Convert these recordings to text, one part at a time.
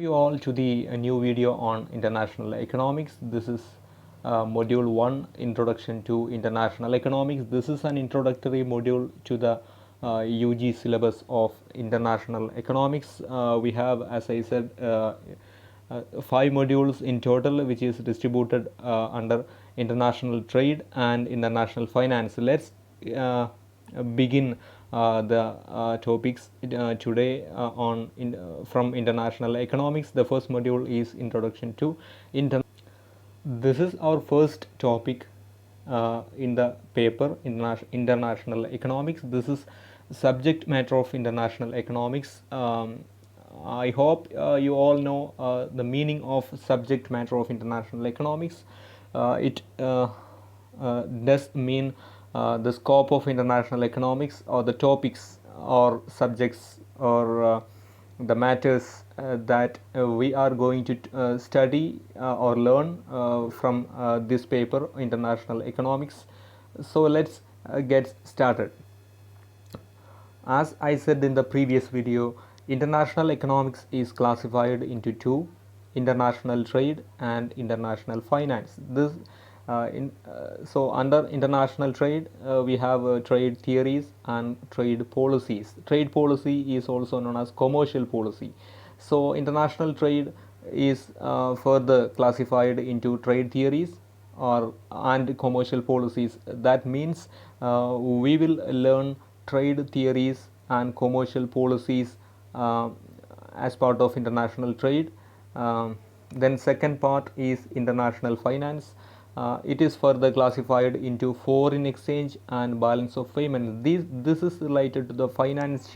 You all to the new video on international economics. This is module 1, introduction to international economics. This is an introductory module to the UG syllabus of international economics. We have, as I said, 5 modules in total, which is distributed under international trade and international finance. Let's begin the topics today from international economics. The first module is introduction to this is our first topic in the paper international economics. This is subject matter of international economics. I hope you all know the meaning of subject matter of international economics. It does mean the scope of international economics, or the topics or subjects or the matters that we are going to study or learn from this paper, international economics. So let's get started. As I said in the previous video, international economics is classified into two: international trade and international finance. So under international trade, we have trade theories and trade policies. Trade policy is also known as commercial policy. So international trade is further classified into trade theories and commercial policies. That means we will learn trade theories and commercial policies as part of international trade. Then second part is international finance. It is further classified into foreign exchange and balance of payments. This is related to the finance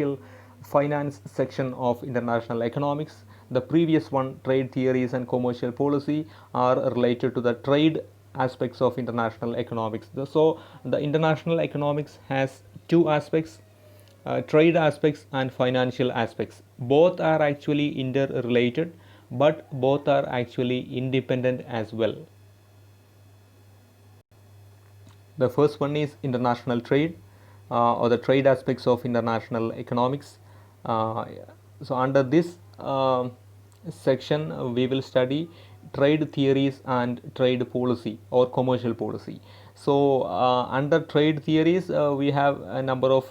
section of international economics. The previous one, trade theories and commercial policy, are related to the trade aspects of international economics. So the international economics has two aspects: trade aspects and financial aspects. Both are actually interrelated, but both are actually independent as well. The first one is international trade, or the trade aspects of international economics. So under this section, we will study trade theories and trade policy or commercial policy. So under trade theories, we have a number of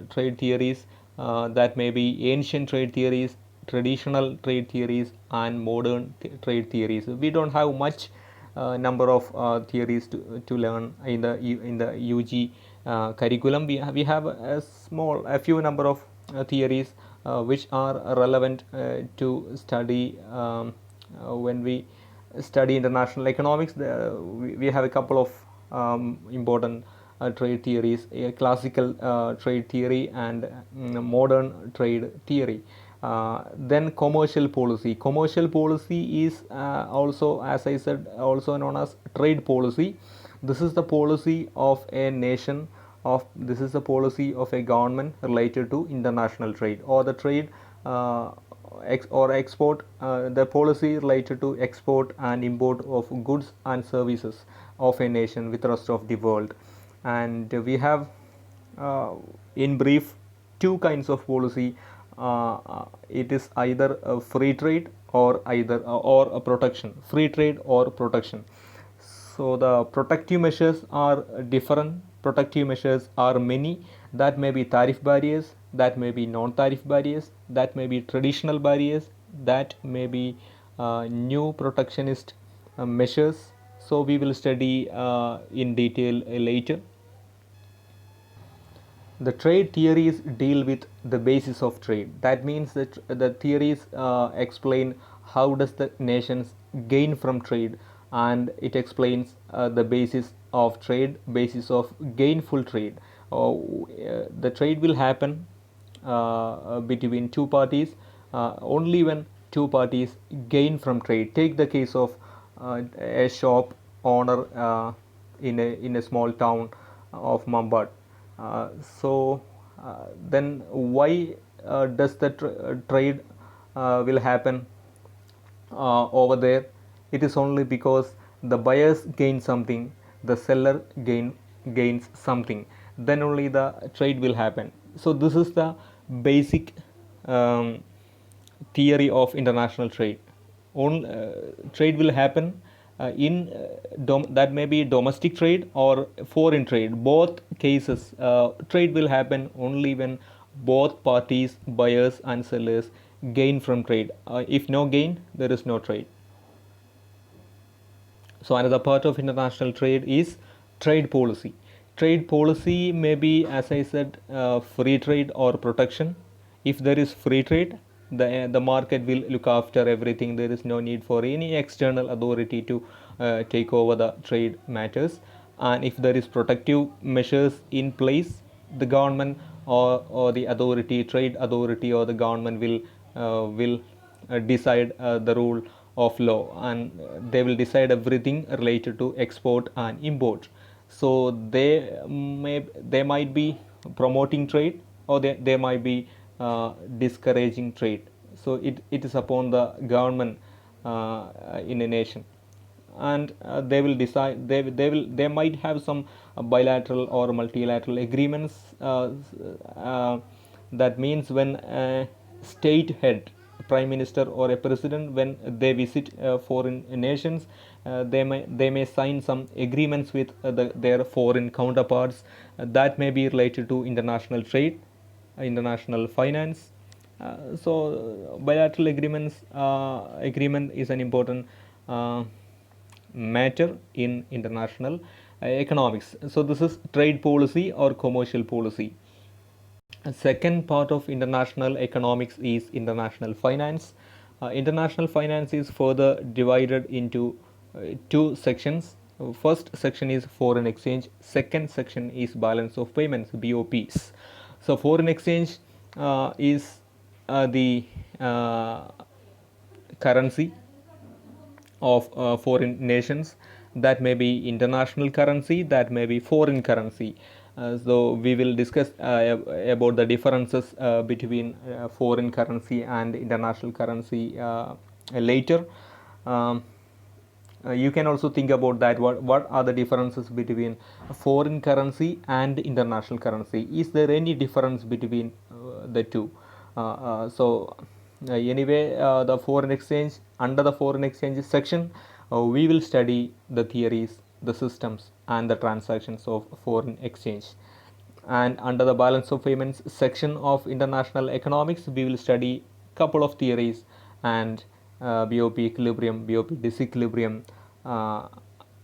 trade theories that may be ancient trade theories, traditional trade theories, and modern trade theories. We don't have much number of theories to learn in the UG curriculum. We have a few number of theories which are relevant to study when we study international economics. We have a couple of important trade theories: classical trade theory and modern trade theory. Then commercial policy. Commercial policy is also, as I said, also known as trade policy. This is the policy of a nation, this is the policy of a government related to international trade, or the trade or export, the policy related to export and import of goods and services of a nation with the rest of the world. And we have in brief two kinds of policy. It is either a free trade or a protection. Free trade or protection. So the protective measures are different. Protective measures are many. That may be tariff barriers, that may be non-tariff barriers, that may be traditional barriers, that may be new protectionist measures. So we will study in detail later. The trade theories deal with the basis of trade. That means that the theories explain how does the nations gain from trade, and it explains the basis of trade, basis of gainful trade. The trade will happen between two parties only when two parties gain from trade. Take the case of a shop owner in a small town of Mumbai. Then why does the trade will happen over there? It is only because the buyers gain something, the seller gains something. Then only the trade will happen. So this is the basic theory of international trade. Trade will happen that may be domestic trade or foreign trade. Both cases, trade will happen only when both parties, buyers and sellers, gain from trade. If no gain, there is no trade. So another part of international trade is trade policy. Trade policy may be, as I said, free trade or protection. If there is free trade, the market will look after everything. There is no need for any external authority to take over the trade matters. And if there is protective measures in place, the government or the authority, trade authority or the government will decide the rule of law, and they will decide everything related to export and import. So they might be promoting trade, or they might be discouraging trade. So it is upon the government in a nation, and they will decide. They might have some bilateral or multilateral agreements. That means when a state head, prime minister or a president, when they visit foreign nations, they may sign some agreements with their foreign counterparts that may be related to international trade, international finance. So bilateral agreement is an important matter in international economics. So this is trade policy or commercial policy. A second part of international economics is international finance. International finance is further divided into two sections. First section is foreign exchange. Second section is balance of payments, BOPs. So foreign exchange is the currency of foreign nations. That may be international currency, that may be foreign currency. So we will discuss about the differences between foreign currency and international currency later. You can also think about that. What are the differences between foreign currency and international currency? Is there any difference between the two? Anyway, the foreign exchange, under the foreign exchange section, we will study the theories, the systems and the transactions of foreign exchange. And under the balance of payments section of international economics, we will study couple of theories and BOP equilibrium, BOP disequilibrium,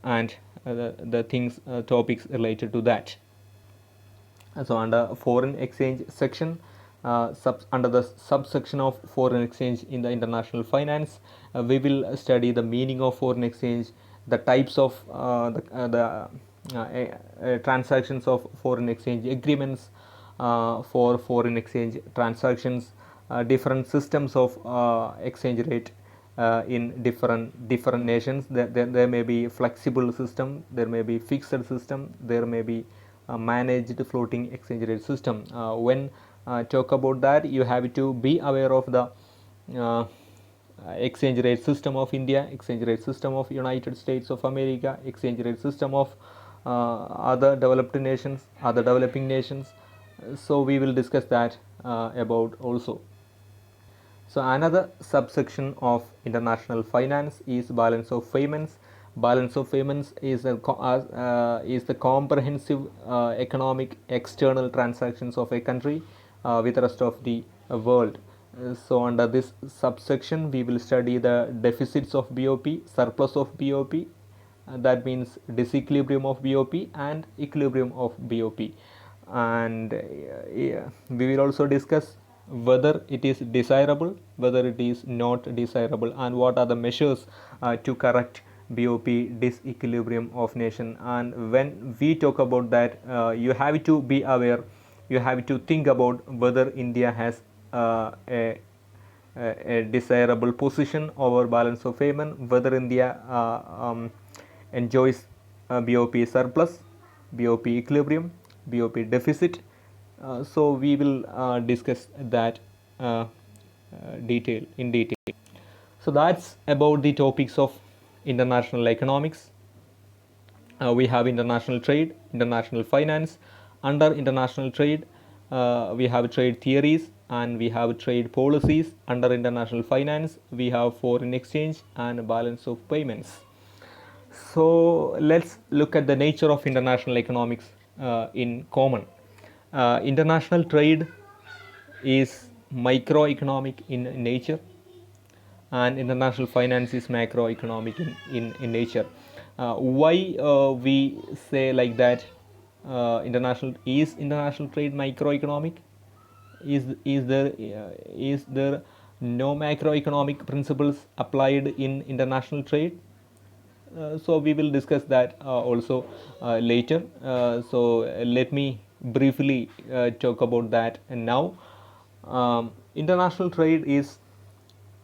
and the things, topics related to that. So under foreign exchange section, under the subsection of foreign exchange in the international finance, we will study the meaning of foreign exchange, the types of transactions of foreign exchange agreements for foreign exchange transactions, different systems of exchange rate in different nations. There may be flexible system, there may be fixed system, there may be managed floating exchange rate system. When talk about that, you have to be aware of the exchange rate system of India, exchange rate system of United States of America, exchange rate system of other developed nations, other developing nations. So we will discuss that about also. So another subsection of international finance is balance of payments. Balance of payments is the comprehensive economic external transactions of a country with the rest of the world. So under this subsection, we will study the deficits of BOP, surplus of BOP, that means disequilibrium of BOP and equilibrium of BOP. And we will also discuss whether it is desirable, whether it is not desirable, and what are the measures to correct BOP disequilibrium of nation. And when we talk about that, you have to be aware, you have to think about whether India has a desirable position over balance of payment, whether India enjoys BOP surplus, BOP equilibrium, BOP deficit. So we will discuss that in detail. So that's about the topics of international economics. We have international trade, international finance. Under international trade, we have trade theories, and we have trade policies. Under international finance, we have foreign exchange and balance of payments. So let's look at the nature of international economics in common. International trade is microeconomic in nature, and international finance is macroeconomic in nature. Why we say like that? International trade microeconomic? Is there no macroeconomic principles applied in international trade? So we will discuss that also later. So let me briefly talk about that now. International trade is,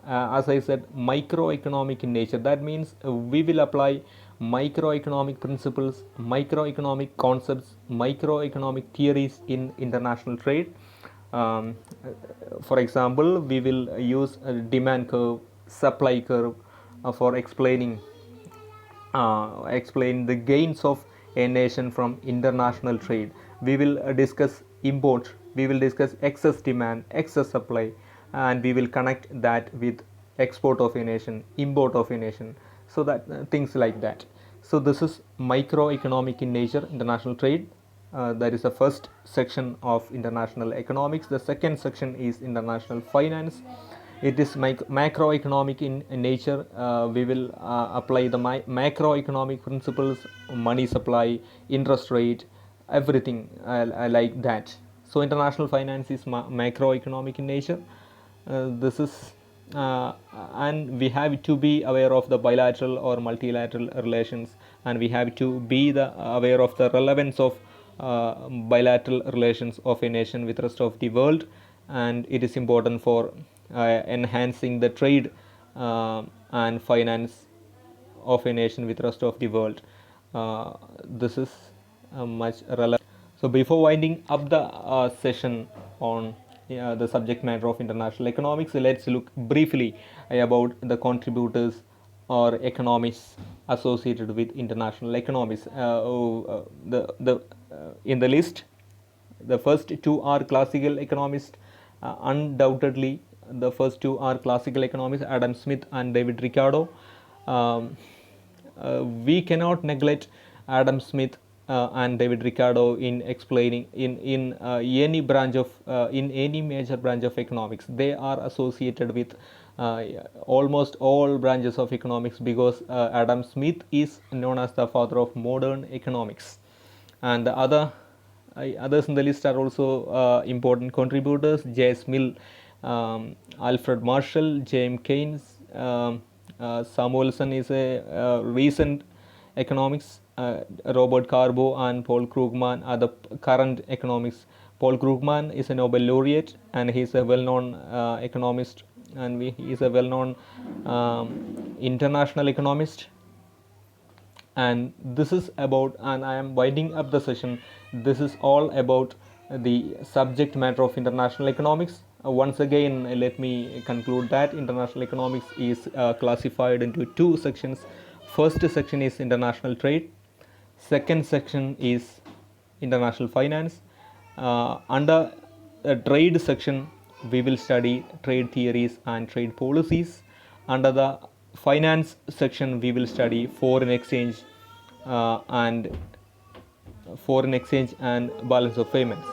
as I said, microeconomic in nature. That means we will apply microeconomic principles, microeconomic concepts, microeconomic theories in international trade. um, for example, we will use a demand curve, supply curve for explain the gains of a nation from international trade. We will discuss import, we will discuss excess demand, excess supply, and we will connect that with export of a nation, import of a nation, so that things like that. So this is microeconomic in nature, international trade. That is the first section of international economics. The second section is international finance. It is macroeconomic in nature. We will apply the macroeconomic principles: money supply, interest rate, everything like that. So international finance is macroeconomic in nature. This is and we have to be aware of the bilateral or multilateral relations, and we have to be aware of the relevance of bilateral relations of a nation with the rest of the world, and it is important for enhancing the trade and finance of a nation with the rest of the world. This is much relevant. So before winding up the session on the subject matter of international economics, let's look briefly about the contributors or economists associated with international economics. In the list, the first two are classical economists. Undoubtedly, the first two are classical economists, Adam Smith and David Ricardo. We cannot neglect Adam Smith and David Ricardo in explaining in any branch of in any major branch of economics. They are associated with almost all branches of economics, because Adam Smith is known as the father of modern economics, and the others in the list are also important contributors: J.S. Mill, Alfred Marshall, James Keynes. Samuelson is a recent economics. Robert Carbo and Paul Krugman are the current economics. Paul Krugman is a Nobel laureate, and he is a well-known economist, and he is a well-known international economist. And this is about, and I am winding up the session, this is all about the subject matter of international economics. Once again, let me conclude that international economics is classified into two sections. First section is international trade, second section is international finance. Under the trade section, we will study trade theories and trade policies. Under the finance section, we will study foreign exchange and balance of payments.